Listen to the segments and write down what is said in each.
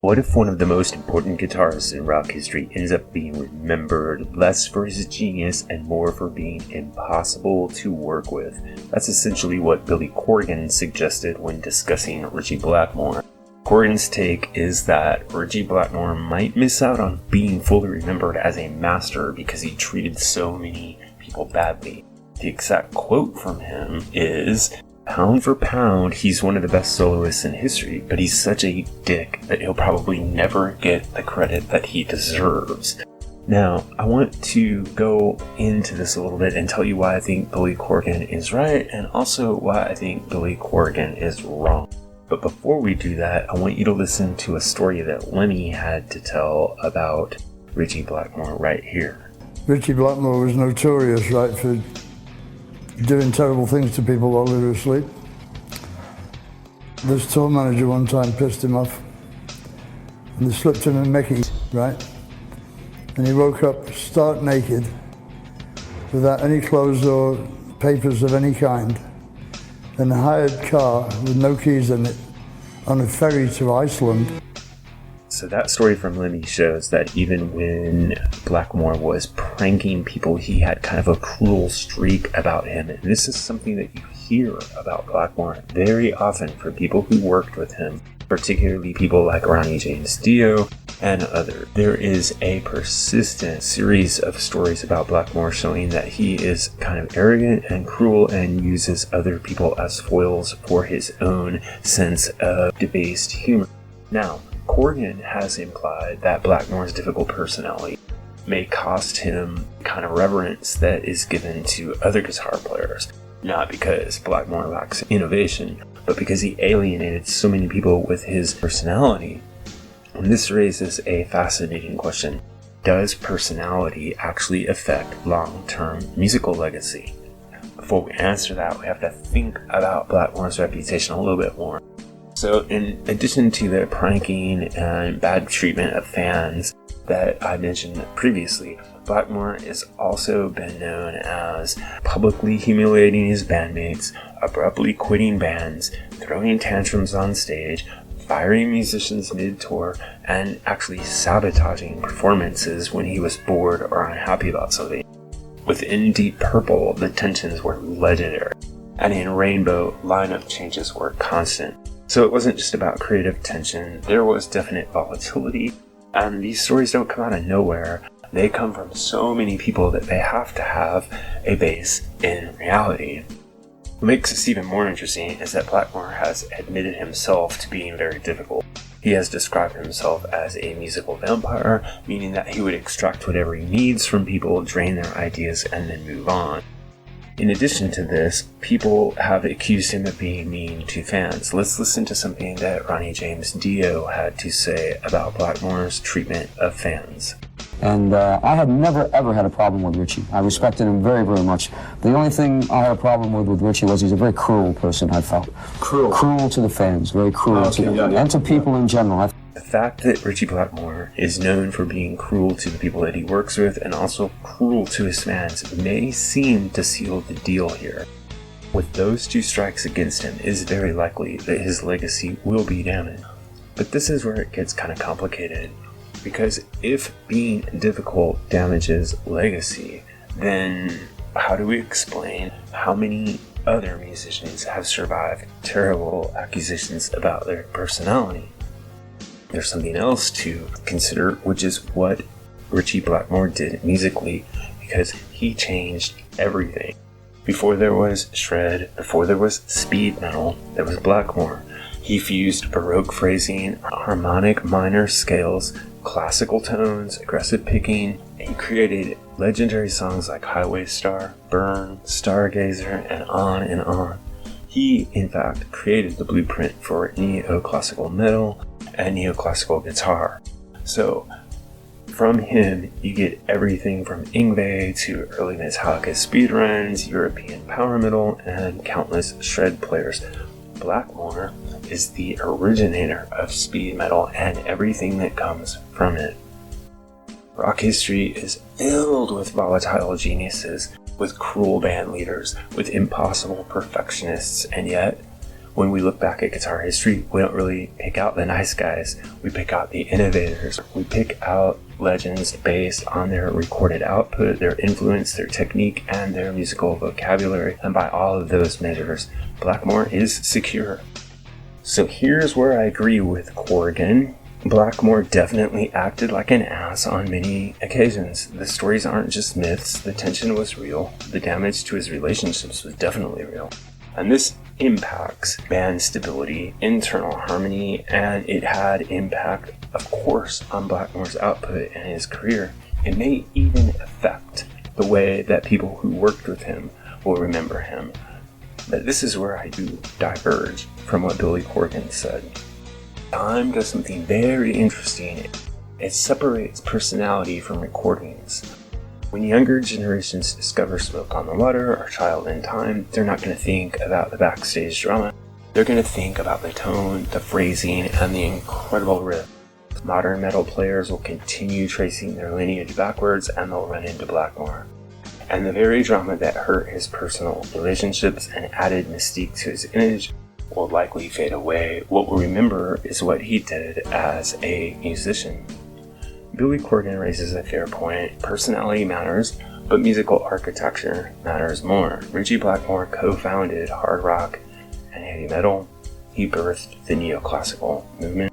What if one of the most important guitarists in rock history ends up being remembered less for his genius and more for being impossible to work with? That's essentially what Billy Corgan suggested when discussing Ritchie Blackmore. Corgan's take is that Ritchie Blackmore might miss out on being fully remembered as a master because he treated so many people badly. The exact quote from him is, "Pound for pound, he's one of the best soloists in history, but he's such a dick that he'll probably never get the credit that he deserves." Now, I want to go into this a little bit and tell you why I think Billy Corgan is right and also why I think Billy Corgan is wrong. But before we do that, I want you to listen to a story that Lemmy had to tell about Ritchie Blackmore right here. Ritchie Blackmore was notorious, right, for doing terrible things to people while they were asleep. This tour manager one time pissed him off and they slipped him a Mickey, right? And he woke up stark naked without any clothes or papers of any kind in a hired car with no keys in it on a ferry to Iceland. So that story from Lemmy shows that even when Blackmore was pranking people, he had kind of a cruel streak about him. And this is something that you hear about Blackmore very often from people who worked with him, particularly people like Ronnie James Dio and others. There is a persistent series of stories about Blackmore showing that he is kind of arrogant and cruel and uses other people as foils for his own sense of debased humor. Now, Corgan has implied that Blackmore's difficult personality may cost him kind of reverence that is given to other guitar players, not because Blackmore lacks innovation, but because he alienated so many people with his personality. And this raises a fascinating question. Does personality actually affect long-term musical legacy? Before we answer that, we have to think about Blackmore's reputation a little bit more. So in addition to the pranking and bad treatment of fans that I mentioned previously, Blackmore has also been known as publicly humiliating his bandmates, abruptly quitting bands, throwing tantrums on stage, firing musicians mid-tour, and actually sabotaging performances when he was bored or unhappy about something. Within Deep Purple, the tensions were legendary, and in Rainbow, lineup changes were constant. So it wasn't just about creative tension, there was definite volatility, and these stories don't come out of nowhere. They come from so many people that they have to have a base in reality. What makes this even more interesting is that Blackmore has admitted himself to being very difficult. He has described himself as a musical vampire, meaning that he would extract whatever he needs from people, drain their ideas, and then move on. In addition to this, people have accused him of being mean to fans. Let's listen to something that Ronnie James Dio had to say about Blackmore's treatment of fans. And I had never, ever had a problem with Ritchie. I respected him very, very much. The only thing I had a problem with Ritchie was he's a very cruel person, I felt. Cruel? Cruel to the fans, very cruel to them, and to people in general. The fact that Ritchie Blackmore is known for being cruel to the people that he works with and also cruel to his fans may seem to seal the deal here. With those two strikes against him, it is very likely that his legacy will be damaged. But this is where it gets kind of complicated. Because if being difficult damages legacy, then how do we explain how many other musicians have survived terrible accusations about their personality? There's something else to consider, which is what Ritchie Blackmore did musically, because he changed everything. Before there was shred, before there was speed metal, there was Blackmore. He fused Baroque phrasing, harmonic minor scales, classical tones, aggressive picking. He created legendary songs like Highway Star, Burn, Stargazer, and on and on. He, in fact, created the blueprint for neoclassical metal and neoclassical guitar. So, from him, you get everything from Yngwie to early Metallica speedruns, European power metal, and countless shred players. Blackmore is the originator of speed metal and everything that comes from it. Rock history is filled with volatile geniuses, with cruel band leaders, with impossible perfectionists, and yet, When we look back at guitar history, we don't really pick out the nice guys. We pick out the innovators. We pick out legends based on their recorded output, their influence, their technique, and their musical vocabulary. And by all of those measures, Blackmore is secure. So here's where I agree with Corgan. Blackmore definitely acted like an ass on many occasions. The stories aren't just myths, the tension was real, the damage to his relationships was definitely real. And this impacts band stability, internal harmony, and it had impact, of course, on Blackmore's output and his career. It may even affect the way that people who worked with him will remember him. But this is where I do diverge from what Billy Corgan said. Time does something very interesting. It separates personality from recordings. When younger generations discover Smoke on the Water or Child in Time, they're not going to think about the backstage drama. They're going to think about the tone, the phrasing, and the incredible riff. Modern metal players will continue tracing their lineage backwards, and they'll run into Blackmore. And the very drama that hurt his personal relationships and added mystique to his image will likely fade away. What we'll remember is what he did as a musician. Billy Corgan raises a fair point. Personality matters, but musical architecture matters more. Ritchie Blackmore co-founded hard rock and heavy metal. He birthed the neoclassical movement.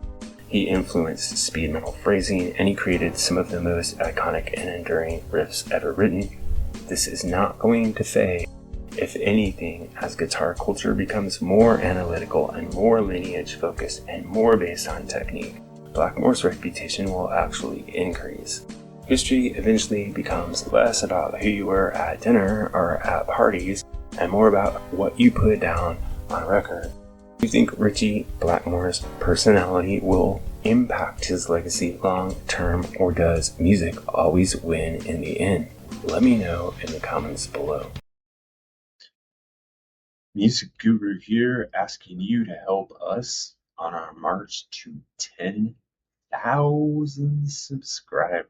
He influenced speed metal phrasing, and he created some of the most iconic and enduring riffs ever written. This is not going to fade. If anything, as guitar culture becomes more analytical and more lineage focused and more based on technique, Blackmore's reputation will actually increase. History eventually becomes less about who you were at dinner or at parties and more about what you put down on record. Do you think Ritchie Blackmore's personality will impact his legacy long term, or does music always win in the end? Let me know in the comments below. Music Guru here, asking you to help us on our march to 10,000 subscribers.